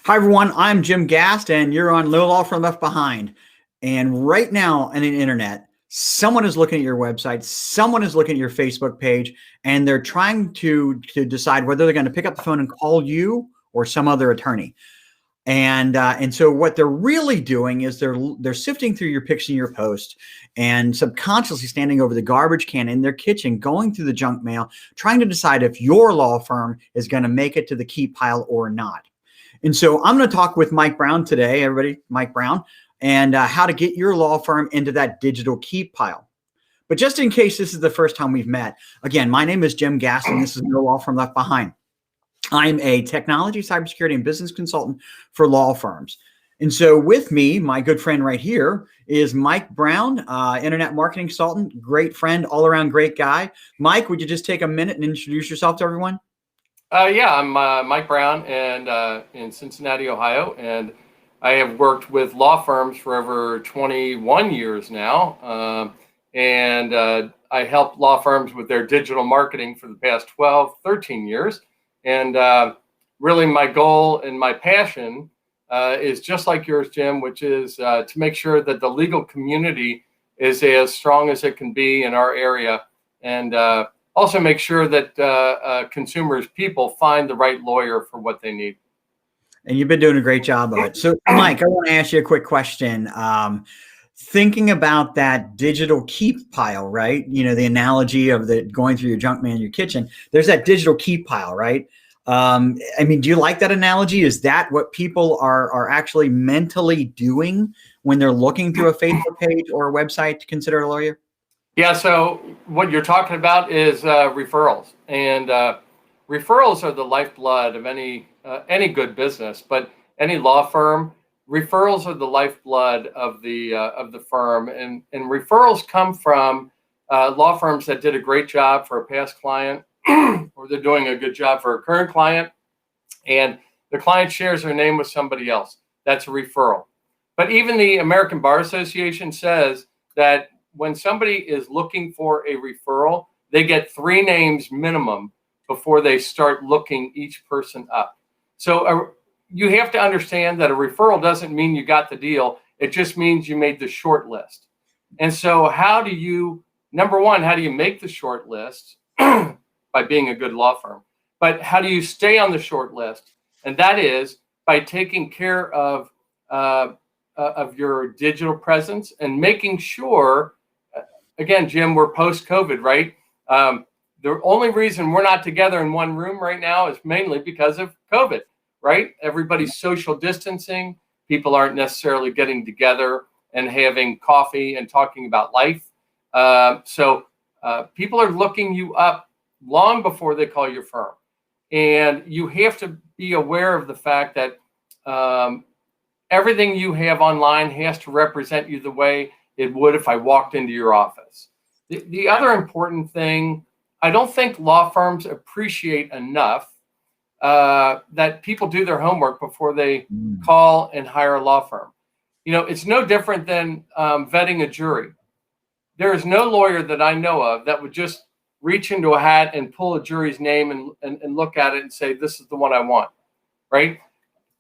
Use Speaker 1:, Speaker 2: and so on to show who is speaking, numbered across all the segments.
Speaker 1: Hi, everyone. I'm Jim Gast, and you're on No Law Firm Left Behind. And right now on the internet, someone is looking at your website, someone is looking at your Facebook page, and they're trying to decide whether they're going to pick up the phone and call you or some other attorney. And so what they're really doing is they're sifting through your pics and your posts and subconsciously standing over the garbage can in their kitchen, going through the junk mail, trying to decide if your law firm is going to make it to the keep pile or not. And so I'm going to talk with Mike Brown today, everybody, Mike Brown, and how to get your law firm into that digital keep pile. But just in case this is the first time we've met, again, my name is Jim Gass, and this is No Law Firm Left Behind. I'm a technology, cybersecurity, and business consultant for law firms. And so with me, my good friend right here is Mike Brown, internet marketing consultant, great friend, all-around great guy. Mike, would you just take a minute and introduce yourself to everyone?
Speaker 2: Yeah, I'm Mike Brown, and in Cincinnati, Ohio, and I have worked with law firms for over 21 years now, and I help law firms with their digital marketing for the past 12, 13 years, and really my goal and my passion is just like yours, Jim, which is to make sure that the legal community is as strong as it can be in our area, and also make sure that consumers, people find the right lawyer for what they need.
Speaker 1: And you've been doing a great job of it. So, Mike, I want to ask you a quick question. Thinking about that digital keep pile, right? You know, the analogy of the going through your junk mail in your kitchen, there's that digital keep pile, right? I mean, do you like that analogy? Is that what people are actually mentally doing when they're looking through a Facebook page or a website to consider a lawyer?
Speaker 2: Yeah, so what you're talking about is referrals, and referrals are the lifeblood of any good business, but any law firm. Referrals are the lifeblood of the firm, and referrals come from law firms that did a great job for a past client, or they're doing a good job for a current client, and the client shares their name with somebody else. That's a referral. But even the American Bar Association says that when somebody is looking for a referral, they get 3 names minimum before they start looking each person up. So you have to understand that a referral doesn't mean you got the deal. It just means you made the short list. And so number one, how do you make the short list? By being a good law firm. But how do you stay on the short list? And that is by taking care of your digital presence and making sure. Again, Jim, we're post-COVID, right? The only reason we're not together in one room right now is mainly because of COVID, right? Everybody's social distancing. People aren't necessarily getting together and having coffee and talking about life. So people are looking you up long before they call your firm. And you have to be aware of the fact that everything you have online has to represent you the way it would if I walked into your office. The other important thing, I don't think law firms appreciate enough that people do their homework before they call and hire a law firm. You know, it's no different than vetting a jury. There is no lawyer that I know of that would just reach into a hat and pull a jury's name and look at it and say, this is the one I want, right?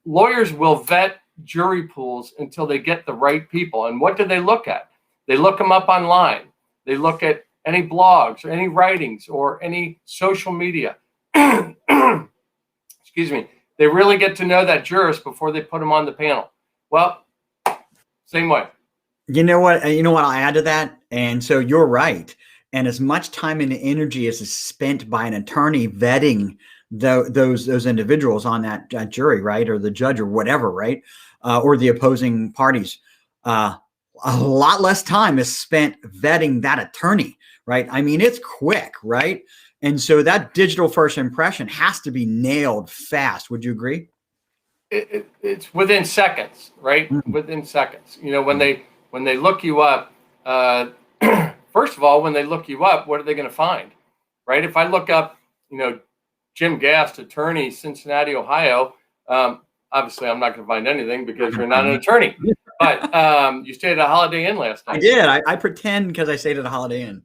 Speaker 2: Lawyers will vet jury pools until they get the right people. And what do they look at? They look them up online. They look at any blogs or any writings or any social media. Excuse me. They really get to know that jurist before they put them on the panel. Well, same way.
Speaker 1: You know what? I'll add to that. And so you're right. And as much time and energy as is spent by an attorney vetting those individuals on that jury, right, or the judge or whatever, right, or the opposing parties, a lot less time is spent vetting that attorney, right? I mean, it's quick, right? And so that digital first impression has to be nailed fast. Would you agree?
Speaker 2: It's within seconds, right? Mm-hmm. Within seconds. You know, when they look you up, first of all, when they look you up, what are they going to find, right? If I look up, Jim Gast, attorney, Cincinnati, Ohio, obviously I'm not going to find anything because you're not an attorney. But you stayed at a Holiday Inn last night.
Speaker 1: I did. I pretend because I stayed at a Holiday Inn.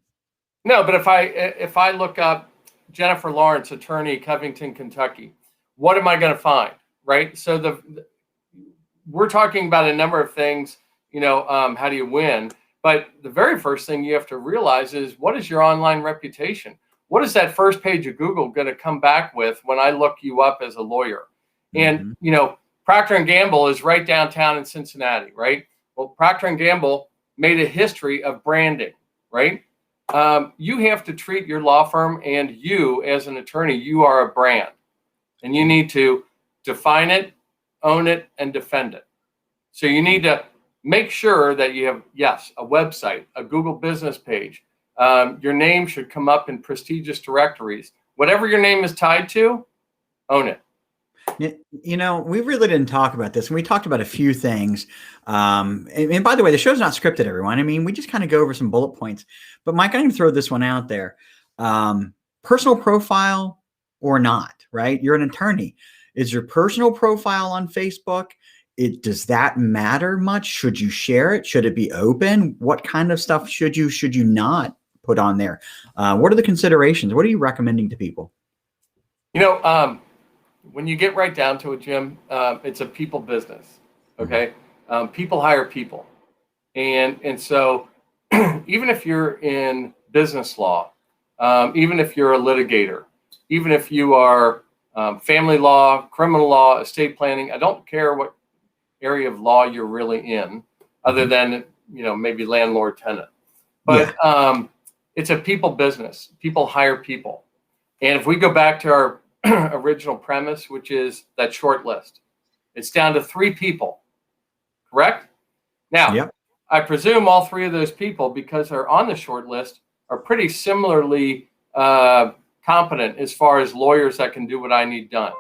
Speaker 2: No, but if I look up Jennifer Lawrence, attorney, Covington, Kentucky, what am I going to find? right? So we're talking about a number of things, how do you win? But the very first thing you have to realize is, what is your online reputation? What is that first page of Google going to come back with when I look you up as a lawyer? And, Procter & Gamble is right downtown in Cincinnati, right? Well, Procter & Gamble made a history of branding, right? You have to treat your law firm and you as an attorney, you are a brand. And you need to define it, own it, and defend it. So you need to make sure that you have, yes, a website, a Google business page. Your name should come up in prestigious directories. Whatever your name is tied to, own it.
Speaker 1: We really didn't talk about this. And we talked about a few things. And by the way, the show's not scripted, everyone. I mean, we just kind of go over some bullet points. But Mike, I'm going to throw this one out there. Personal profile or not, right? You're an attorney. Is your personal profile on Facebook? Does that matter much? Should you share it? Should it be open? What kind of stuff should you not put on there? What are the considerations? What are you recommending to people?
Speaker 2: When you get right down to it, Jim, it's a people business. Okay. People hire people. And so even if you're in business law, even if you're a litigator, even if you are family law, criminal law, estate planning, I don't care what area of law you're really in, other than, maybe landlord tenant. But it's a people business. People hire people. And if we go back to our original premise, which is that short list, it's down to 3 people, correct? Now, I presume all 3 of those people, because they're on the short list, are pretty similarly competent as far as lawyers that can do what I need done.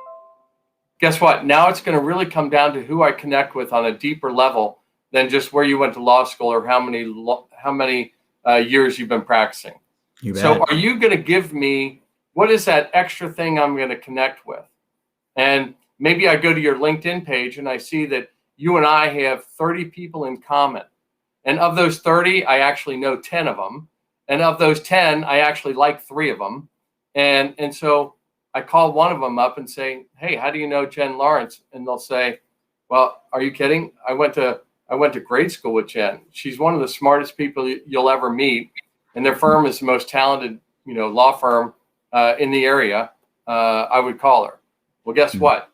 Speaker 2: Guess what? Now it's going to really come down to who I connect with on a deeper level than just where you went to law school or how many years you've been practicing. So are you going to give me, what is that extra thing I'm going to connect with? And maybe I go to your LinkedIn page and I see that you and I have 30 people in common. And of those 30, I actually know 10 of them. And of those 10, I actually like 3 of them. And so I call one of them up and say, hey, how do you know Jen Lawrence? And they'll say, well, are you kidding? I went to grade school with Jen. She's one of the smartest people you'll ever meet. And their firm is the most talented, law firm in the area. I would call her. Well, guess what?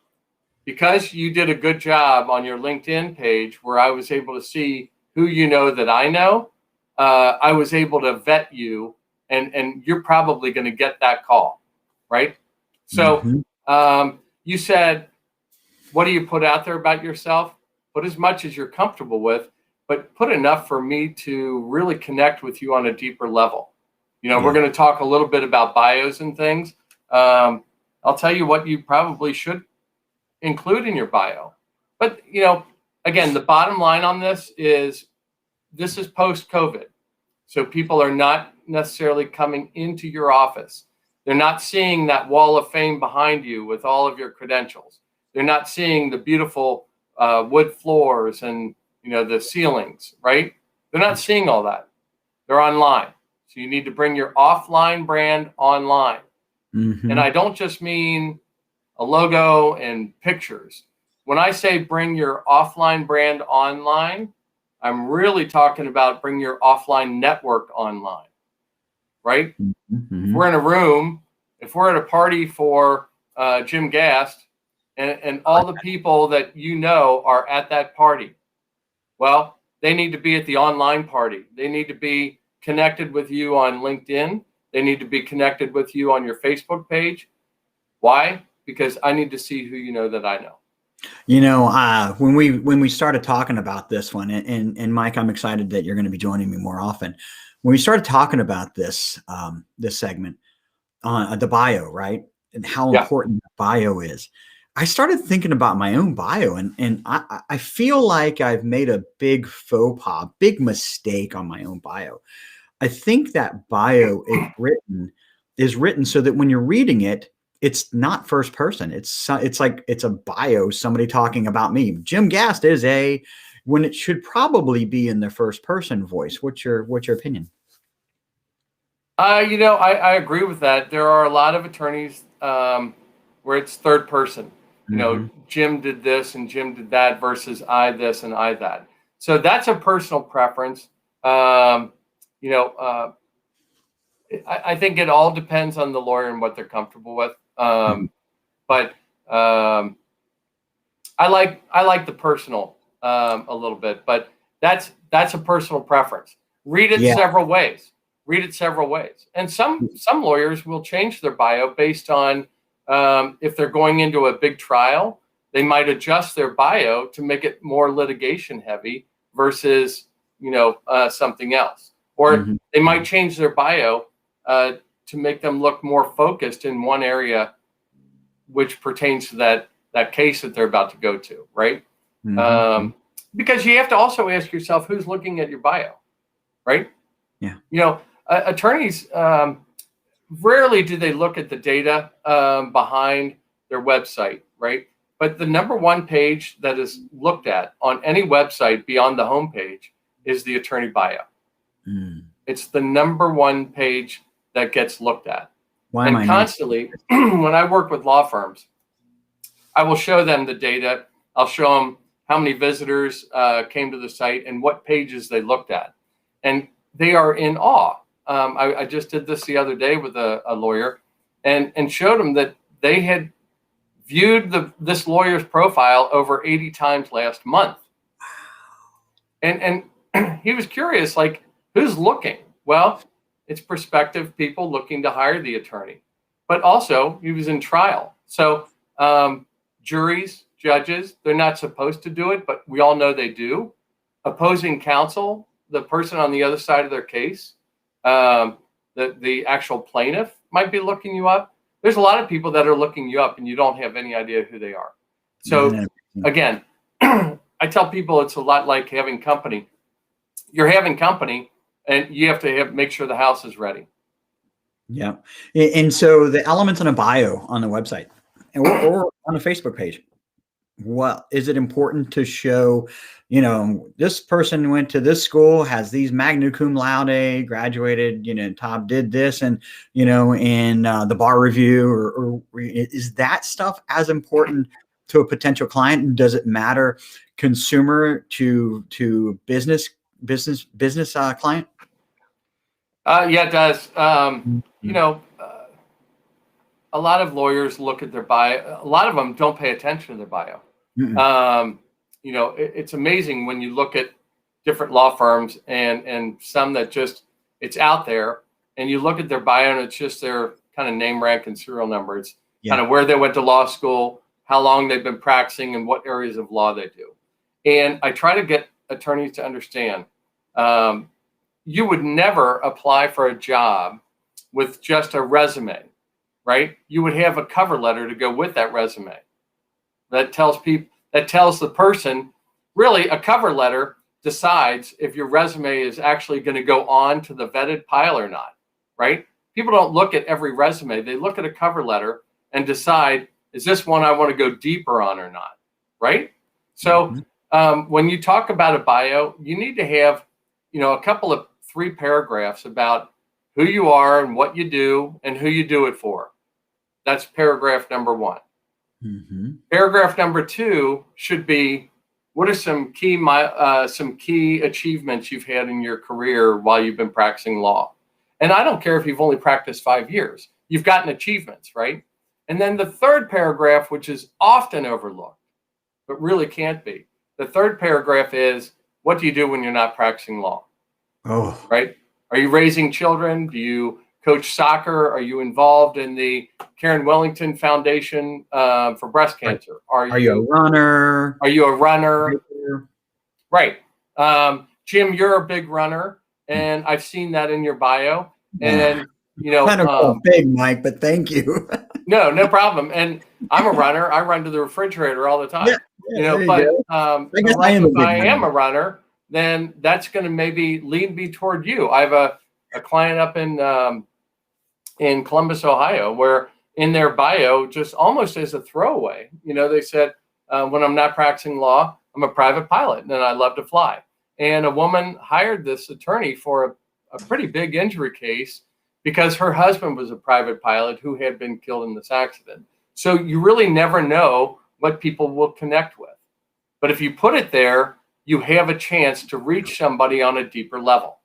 Speaker 2: Because you did a good job on your LinkedIn page where I was able to see who you know that I know, I was able to vet you, and you're probably going to get that call, right? So you said, what do you put out there about yourself? Put as much as you're comfortable with, but put enough for me to really connect with you on a deeper level. We're going to talk a little bit about bios and things. I'll tell you what you probably should include in your bio. But, again, the bottom line on this is post-COVID. So people are not necessarily coming into your office. They're not seeing that wall of fame behind you with all of your credentials. They're not seeing the beautiful wood floors and, the ceilings, right? They're not seeing all that. They're online. So you need to bring your offline brand online. And I don't just mean a logo and pictures. When I say bring your offline brand online, I'm really talking about bring your offline network online, right? If we're in a room, if we're at a party for Jim Gast and all the people that are at that party, well, they need to be at the online party. They need to be connected with you on LinkedIn. They need to be connected with you on your Facebook page. Why? Because I need to see who you know that I know.
Speaker 1: When we started talking about this one, and Mike, I'm excited that you're going to be joining me more often. When we started talking about this segment on the bio, right, and how important the bio is, I started thinking about my own bio, and I feel like I've made a big faux pas, big mistake on my own bio. I think that bio is written so that when you're reading it, it's not first person. It's like it's a bio, somebody talking about me. Jim Gast is when it should probably be in the first person voice. What's your opinion?
Speaker 2: I agree with that. There are a lot of attorneys where it's third person. Jim did this and Jim did that versus I this and I that. So that's a personal preference. I think it all depends on the lawyer and what they're comfortable with. But I like the personal a little bit, but that's a personal preference. Read it several ways. And some lawyers will change their bio based on if they're going into a big trial, they might adjust their bio to make it more litigation heavy versus something else. Or they might change their bio to make them look more focused in one area, which pertains to that case that they're about to go to, right? Because you have to also ask yourself who's looking at your bio, right? Yeah. Attorneys, rarely do they look at the data behind their website, right? But the number one page that is looked at on any website beyond the homepage is the attorney bio. It's the number one page that gets looked at. And constantly, when I work with law firms, I will show them the data. I'll show them how many visitors came to the site and what pages they looked at. And they are in awe. I just did this the other day with a lawyer and showed them that they had viewed this lawyer's profile over 80 times last month. And he was curious, like, who's looking? Well, it's prospective people looking to hire the attorney. But also, he was in trial. So juries, judges, they're not supposed to do it, but we all know they do. Opposing counsel, the person on the other side of their case, the actual plaintiff might be looking you up. There's a lot of people that are looking you up and you don't have any idea who they are. So again, I tell people it's a lot like having company. You're having company and you have to make sure the house is ready.
Speaker 1: Yeah. And so the elements in a bio on the website or on a Facebook page, what is it important to show, this person went to this school, has these magna cum laude, graduated, top did this and, in the bar review or is that stuff as important to a potential client? Does it matter consumer to business client?
Speaker 2: Yeah, it does. A lot of lawyers look at their bio. A lot of them don't pay attention to their bio. It's amazing when you look at different law firms and some that just, it's out there and you look at their bio and it's just their kind of name, rank, and serial number. It's kind of where they went to law school, how long they've been practicing, and what areas of law they do. And I try to get attorneys to understand, you would never apply for a job with just a resume, right? You would have a cover letter to go with that resume. That tells the person, really a cover letter decides if your resume is actually going to go on to the vetted pile or not, right? People don't look at every resume. They look at a cover letter and decide, is this one I want to go deeper on or not, right? So when you talk about a bio, you need to have, a couple of 3 paragraphs about who you are and what you do and who you do it for. That's paragraph number 1. Paragraph number 2 should be, what are some key achievements you've had in your career while you've been practicing law? And I don't care if you've only practiced 5 years, you've gotten achievements, right? And then the 3rd paragraph, which is often overlooked, but really can't be. The 3rd paragraph is, what do you do when you're not practicing law?
Speaker 1: Oh,
Speaker 2: right. Are you raising children? Do you coach soccer? Are you involved in the Karen Wellington Foundation for breast cancer?
Speaker 1: Are you a runner?
Speaker 2: Are you a runner? Right. Jim, you're a big runner, and I've seen that in your bio. And
Speaker 1: I don't go big, Mike, but thank you.
Speaker 2: No problem. And I'm a runner. I run to the refrigerator all the time. But if I am a runner, then that's going to maybe lead me toward you. I have a client up in Columbus, Ohio, where in their bio, just almost as a throwaway, they said, when I'm not practicing law, I'm a private pilot and I love to fly. And a woman hired this attorney for a pretty big injury case because her husband was a private pilot who had been killed in this accident. So you really never know what people will connect with. But if you put it there, you have a chance to reach somebody on a deeper level.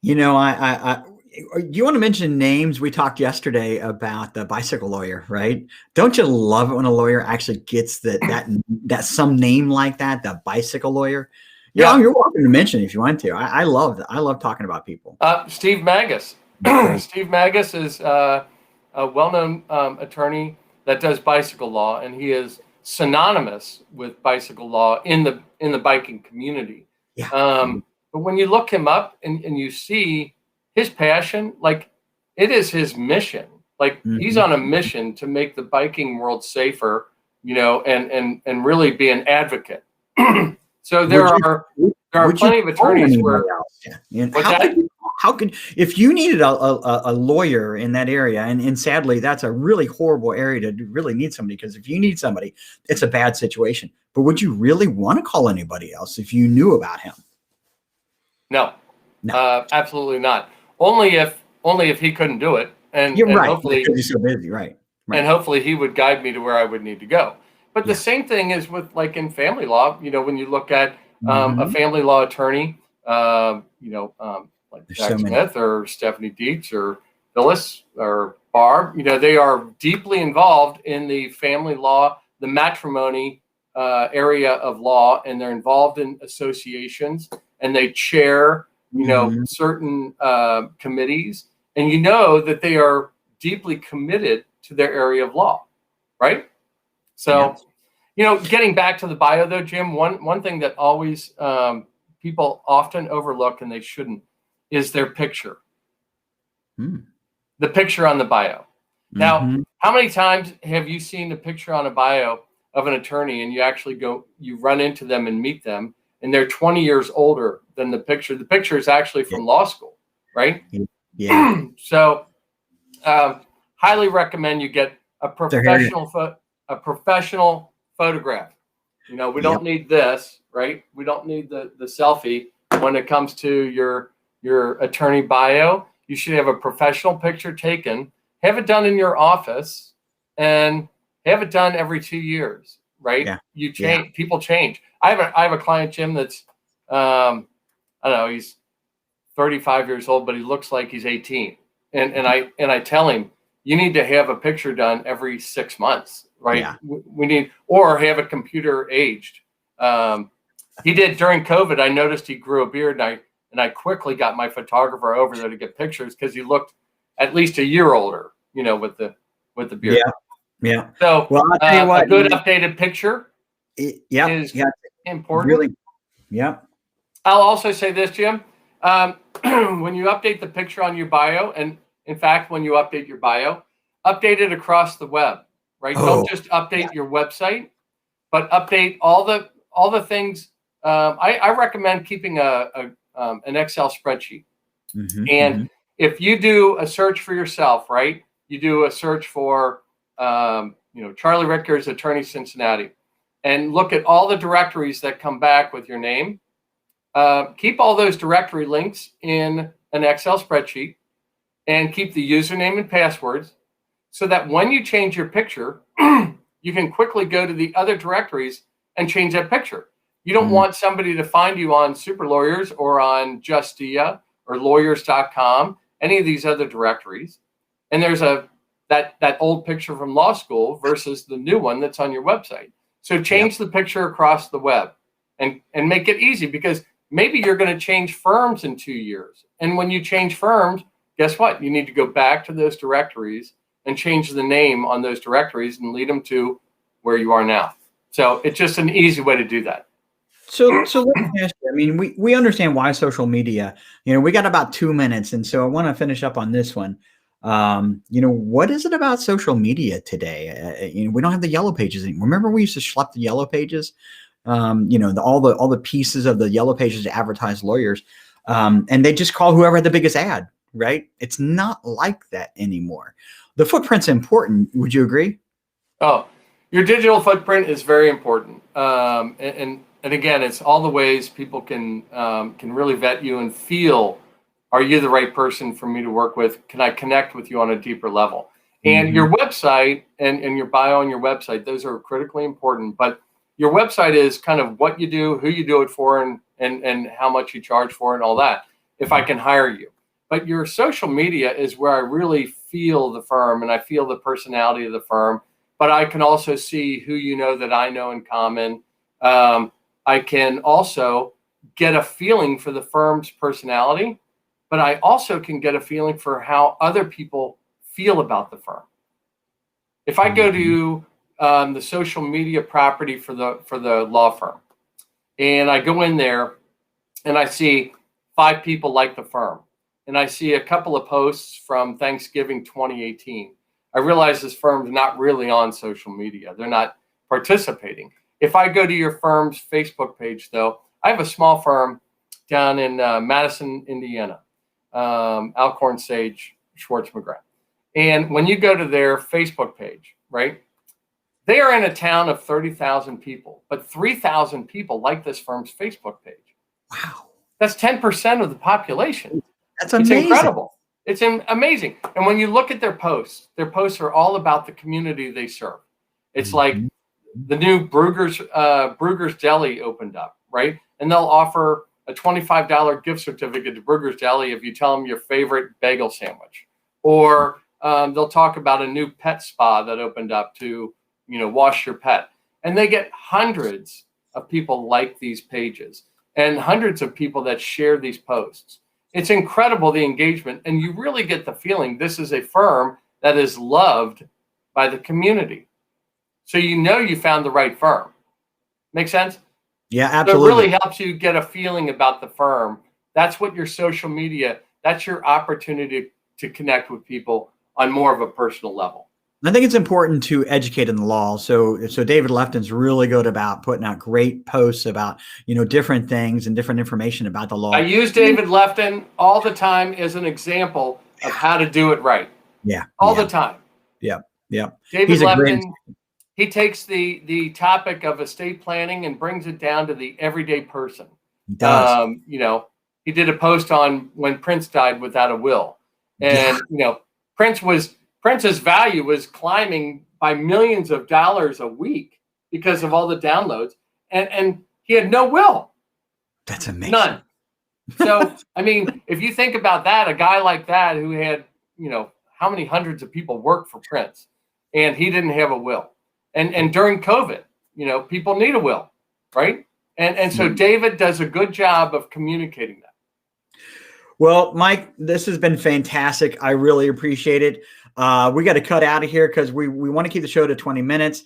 Speaker 1: You know, do you want to mention names? We talked yesterday about the bicycle lawyer, right? Don't you love it when a lawyer actually gets that some name like that, the bicycle lawyer? Yeah, you're welcome to mention it if you want to. I love talking about people.
Speaker 2: Steve Magus. Steve Magus is a well-known attorney that does bicycle law, and he is synonymous with bicycle law in the biking community.
Speaker 1: Yeah.
Speaker 2: But when you look him up and you see his passion, like it is his mission. Like he's on a mission to make the biking world safer, you know, and really be an advocate. So there are plenty of attorneys where.
Speaker 1: How could if you needed a lawyer in that area, and sadly that's a really horrible area to really need somebody, because if you need somebody, it's a bad situation. But would you really want to call anybody else if you knew about him?
Speaker 2: No. Absolutely not. Only if he couldn't do it, and
Speaker 1: you're right.
Speaker 2: Hopefully
Speaker 1: because he's so busy, right?
Speaker 2: And hopefully he would guide me to where I would need to go. But the same thing is with, like, in family law. You know, when you look at a family law attorney, like Jack Smith or Stephanie Dietz or Phyllis or Barb, you know, they are deeply involved in the family law, the matrimony area of law, and they're involved in associations, and they chair, you know, certain committees, and you know that they are deeply committed to their area of law, right? So, you know, getting back to the bio though, Jim, one thing that always people often overlook, and they shouldn't, is their picture. The picture on the bio. Now, how many times have you seen the picture on a bio of an attorney and you run into them and meet them, and they're 20 years older than the picture? The picture is actually from law school, right?
Speaker 1: Yeah.
Speaker 2: So, highly recommend you get a professional photograph. You know, we don't need this, right? We don't need the selfie when it comes to your attorney bio. You should have a professional picture taken, have it done in your office, and have it done every 2 years, right? Yeah. You change, people change. I have a client, Jim, that's I don't know, he's 35 years old, but he looks like he's 18. And I tell him, you need to have a picture done every 6 months, right? Yeah. We need, or have it computer aged. He did during COVID. I noticed he grew a beard, and I quickly got my photographer over there to get pictures, because he looked at least a year older, you know, with the beard.
Speaker 1: Yeah.
Speaker 2: So, well, I'll tell you what, a good updated picture is important.
Speaker 1: Really. Yeah.
Speaker 2: I'll also say this, Jim. When you update the picture on your bio, and in fact, when you update your bio, update it across the web, right? Don't just update your website, but update all the things. I recommend keeping an Excel spreadsheet. And if you do a search for yourself, right? You do a search for, Charlie Rickers, Attorney Cincinnati, and look at all the directories that come back with your name. Keep all those directory links in an Excel spreadsheet, and keep the username and passwords, so that when you change your picture, you can quickly go to the other directories and change that picture. You don't want somebody to find you on Super Lawyers or on Justia or lawyers.com, any of these other directories. And there's that old picture from law school versus the new one that's on your website. So change the picture across the web, and make it easy, because maybe you're going to change firms in 2 years. And when you change firms, guess what? You need to go back to those directories and change the name on those directories and lead them to where you are now. So it's just an easy way to do that.
Speaker 1: So let me ask you, I mean, we understand why social media, you know, we got about 2 minutes. And so I want to finish up on this one. What is it about social media today? We don't have the yellow pages anymore. Remember, we used to schlep the yellow pages, all the pieces of the yellow pages to advertise lawyers. And they just call whoever had the biggest ad, right? It's not like that anymore. The footprint's important. Would you agree?
Speaker 2: Oh, your digital footprint is very important. And again, it's all the ways people can really vet you and feel, are you the right person for me to work with? Can I connect with you on a deeper level? And your website and your bio on your website, those are critically important. But your website is kind of what you do, who you do it for, and how much you charge for it and all that, if I can hire you. But your social media is where I really feel the firm and I feel the personality of the firm. But I can also see who you know that I know in common. I can also get a feeling for the firm's personality, but I also can get a feeling for how other people feel about the firm. If I go to the social media property for the law firm, and I go in there and I see 5 people like the firm, and I see a couple of posts from Thanksgiving 2018, I realize this firm's not really on social media. They're not participating. If I go to your firm's Facebook page, though, I have a small firm down in Madison, Indiana, Alcorn Sage Schwartz McGrath. And when you go to their Facebook page, right, they are in a town of 30,000 people, but 3,000 people like this firm's Facebook page.
Speaker 1: Wow.
Speaker 2: That's 10% of the population.
Speaker 1: That's amazing.
Speaker 2: It's incredible. It's amazing. And when you look at their posts are all about the community they serve. It's like the new Bruegger's Deli opened up, right? And they'll offer a $25 gift certificate to Bruegger's Deli if you tell them your favorite bagel sandwich. Or they'll talk about a new pet spa that opened up to, wash your pet. And they get hundreds of people like these pages and hundreds of people that share these posts. It's incredible, the engagement. And you really get the feeling this is a firm that is loved by the community. So you found the right firm. Make sense?
Speaker 1: Yeah, absolutely.
Speaker 2: So it really helps you get a feeling about the firm. That's what your social media, that's your opportunity to connect with people on more of a personal level.
Speaker 1: I think it's important to educate in the law. So David Lefton's really good about putting out great posts about, different things and different information about the law.
Speaker 2: I use David Lefton all the time as an example of how to do it right.
Speaker 1: Yeah.
Speaker 2: All the time.
Speaker 1: Yeah. Yeah.
Speaker 2: David Lefton, he takes the topic of estate planning and brings it down to the everyday person.
Speaker 1: He does.
Speaker 2: He did a post on when Prince died without a will. And, Prince's value was climbing by millions of dollars a week because of all the downloads. And he had no will.
Speaker 1: That's amazing.
Speaker 2: None. So, if you think about that, a guy like that who had, how many hundreds of people worked for Prince and he didn't have a will. And during COVID, people need a will, right? And so David does a good job of communicating that.
Speaker 1: Well, Mike, this has been fantastic. I really appreciate it. We got to cut out of here because we want to keep the show to 20 minutes.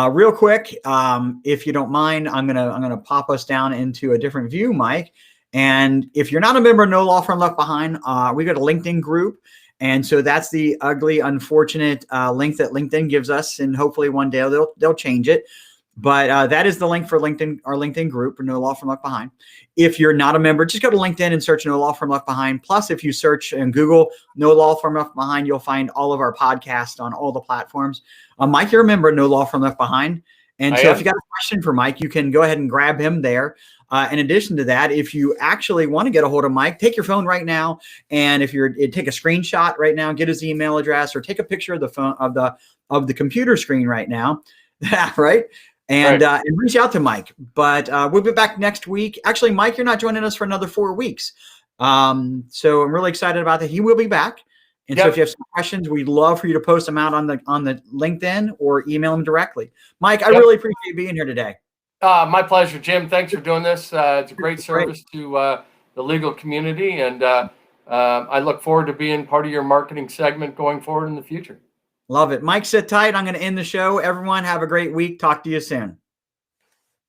Speaker 1: Real quick, if you don't mind, I'm gonna pop us down into a different view, Mike. And if you're not a member of No Law Firm Left Behind, we got a LinkedIn group. And so that's the ugly, unfortunate link that LinkedIn gives us. And hopefully one day they'll change it. But that is the link for LinkedIn, our LinkedIn group for No Law Firm Left Behind. If you're not a member, just go to LinkedIn and search No Law Firm Left Behind. Plus, if you search in Google No Law Firm Left Behind, you'll find all of our podcasts on all the platforms. Mike, you're a member of No Law Firm Left Behind. And so if you got a question for Mike, you can go ahead and grab him there. In addition to that, if you actually want to get a hold of Mike, take your phone right now. And if take a screenshot right now, get his email address, or take a picture of the phone of the computer screen right now. Right. And reach out to Mike. But we'll be back next week. Actually, Mike, you're not joining us for another 4 weeks. So I'm really excited about that. He will be back. And so if you have some questions, we'd love for you to post them out on the LinkedIn or email them directly. Mike, I really appreciate being here today.
Speaker 2: My pleasure, Jim. Thanks for doing this. It's a great service to the legal community. And I look forward to being part of your marketing segment going forward in the future.
Speaker 1: Love it. Mike, sit tight. I'm going to end the show. Everyone have a great week. Talk to you soon.